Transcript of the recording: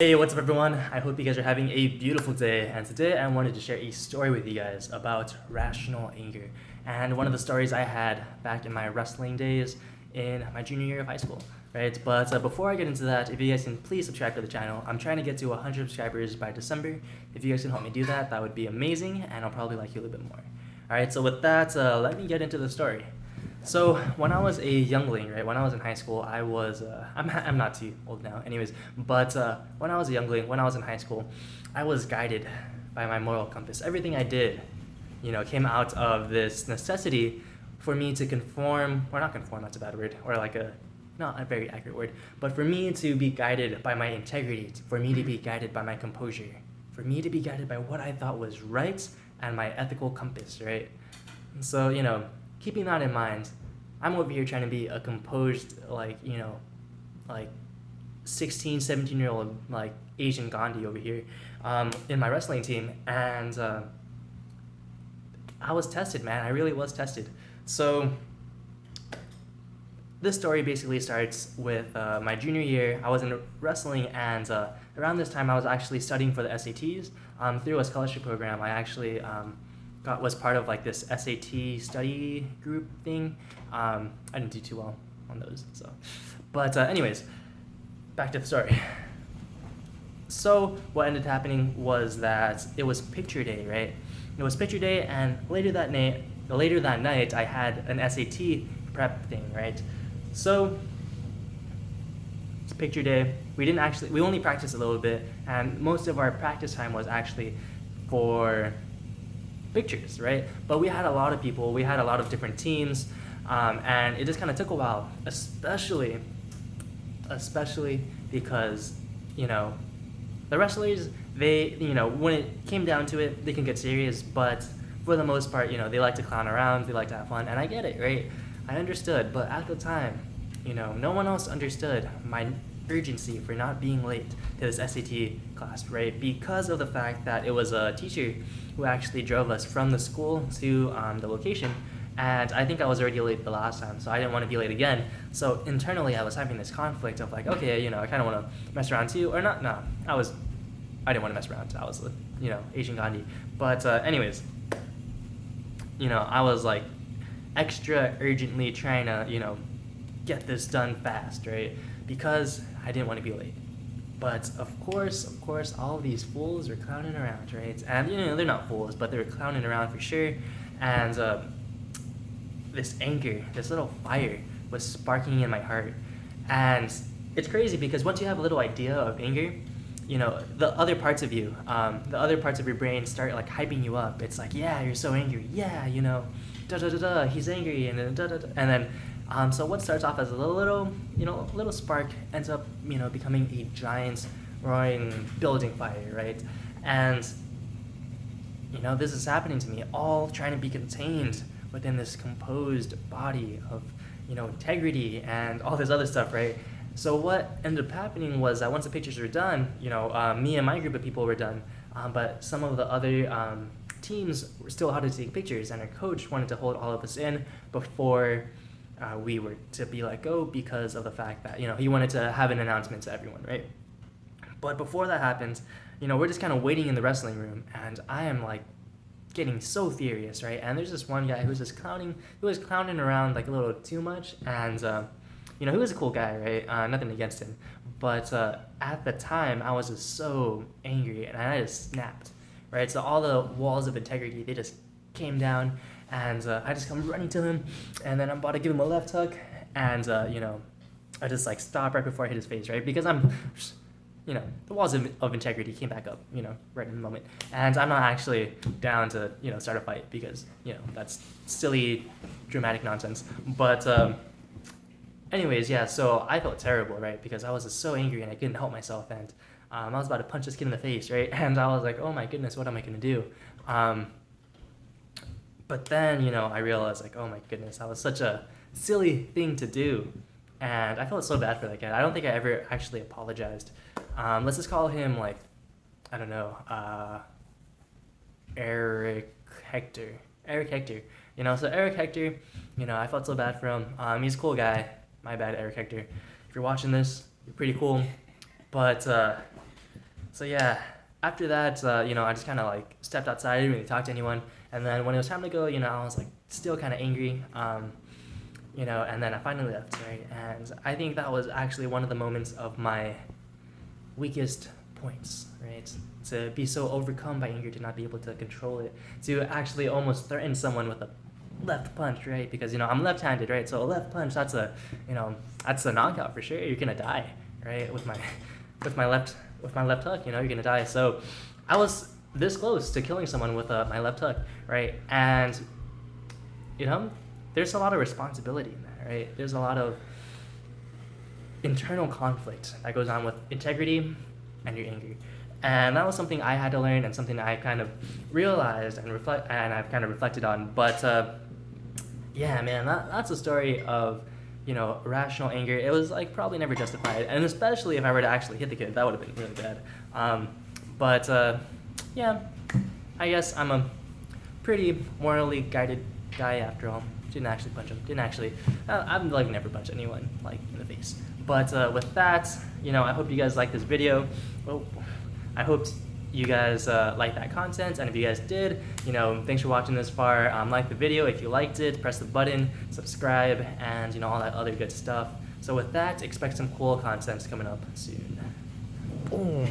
Hey, what's up everyone? I hope you guys are having a beautiful day, and today I wanted to share a story with you guys about rational anger, and one of the stories I had back in my wrestling days in my junior year of high school, right? But before I get into that, if you guys can please subscribe to the channel. I'm trying to get to 100 subscribers by December. If you guys can help me do that, that would be amazing, and I'll probably like you a little bit more. Alright, so with that, let me get into the story. So when I was a youngling, right, when I was in high school, I was, I'm not too old now anyways, but when I was a youngling, when I was in high school, I was guided by my moral compass. Everything I did, came out of this necessity for me to conform, or not conform, that's a bad word, or like not a very accurate word, but for me to be guided by my integrity, for me to be guided by my composure, for me to be guided by what I thought was right and my ethical compass, right? So, keeping that in mind, I'm over here trying to be a composed, like 16, 17-year-old, like, Asian Gandhi over here in my wrestling team. And I was tested, man. I really was tested. So this story basically starts with my junior year. I was in wrestling, and around this time, I was actually studying for the SATs. Through a scholarship program, I actually was part of like this SAT study group thing. I didn't do too well on those, so. But anyways, back to the story. So what ended up happening was that it was picture day, right? It was picture day, and later that night, I had an SAT prep thing, right? So it's picture day. We only practiced a little bit, and most of our practice time was actually for pictures, right? But we had a lot of people, we had a lot of different teams, and it just kind of took a while, especially because, the wrestlers, they, when it came down to it, they can get serious, but for the most part, they like to clown around, they like to have fun, and I get it, right? I understood, but at the time, no one else understood my urgency for not being late to this SAT class, right? Because of the fact that it was a teacher who actually drove us from the school to the location, and I think I was already late the last time, so I didn't want to be late again. So internally, I was having this conflict of like, okay, I kind of want to mess around too, or not. No, I didn't want to mess around. I was, Asian Gandhi. But anyways, I was like extra urgently trying to, get this done fast, right? Because I didn't want to be late. But of course, all of these fools are clowning around, right? And they're not fools, but they're clowning around for sure. And this anger, this little fire was sparking in my heart. And it's crazy because once you have a little idea of anger, the other parts of you, the other parts of your brain start like hyping you up. It's like, yeah, you're so angry. Yeah, da da da da, he's angry, and then da da da. And then, so what starts off as a little spark ends up, becoming a giant roaring building fire, right? And, this is happening to me, all trying to be contained within this composed body of, integrity and all this other stuff, right? So what ended up happening was that once the pictures were done, me and my group of people were done, but some of the other teams were still had to take pictures, and our coach wanted to hold all of us in before we were to be let go because of the fact that, he wanted to have an announcement to everyone, right? But before that happens, we're just kind of waiting in the wrestling room, and I am like getting so furious, right? And there's this one guy who was clowning around like a little too much, and he was a cool guy, right? Nothing against him, but at the time I was just so angry, and I just snapped, right? So all the walls of integrity, they just came down, and I just come running to him, and then I'm about to give him a left hook, and I just like stop right before I hit his face, right? Because I'm the walls of integrity came back up, right in the moment. And I'm not actually down to, start a fight because, that's silly, dramatic nonsense. But anyways, yeah, so I felt terrible, right? Because I was just so angry and I couldn't help myself. And I was about to punch this kid in the face, right? And I was like, oh my goodness, what am I going to do? But then, I realized like, oh my goodness, that was such a silly thing to do. And I felt so bad for that guy. I don't think I ever actually apologized. Let's just call him like, I don't know, Eric Hector. So Eric Hector, I felt so bad for him. He's a cool guy. My bad, Eric Hector. If you're watching this, you're pretty cool. But So yeah, after that, I just kind of like stepped outside. I didn't really talk to anyone. And then when it was time to go, I was like still kind of angry. And then I finally left, right? And I think that was actually one of the moments of my weakest points, right? To be so overcome by anger, to not be able to control it, to actually almost threaten someone with a left punch, right? Because I'm left-handed, right? So a left punch, that's a knockout for sure. You're gonna die, right? With my left hook, you're gonna die. So I was this close to killing someone with my left hook, right? And there's a lot of responsibility in that, right? There's a lot of internal conflict that goes on with integrity and your anger. And that was something I had to learn, and something I kind of realized and I've kind of reflected on. But yeah, man, that's a story of rational anger. It was like probably never justified, and especially if I were to actually hit the kid, that would have been really bad. But yeah, I guess I'm a pretty morally guided guy after all. Didn't actually punch him. I've like never punched anyone like in the face. But with that, I hope you guys like this video. Well, I hope you guys like that content, and if you guys did, thanks for watching this far. Like the video if you liked it, press the button, subscribe, and all that other good stuff. So with that, expect some cool content coming up soon. Boom.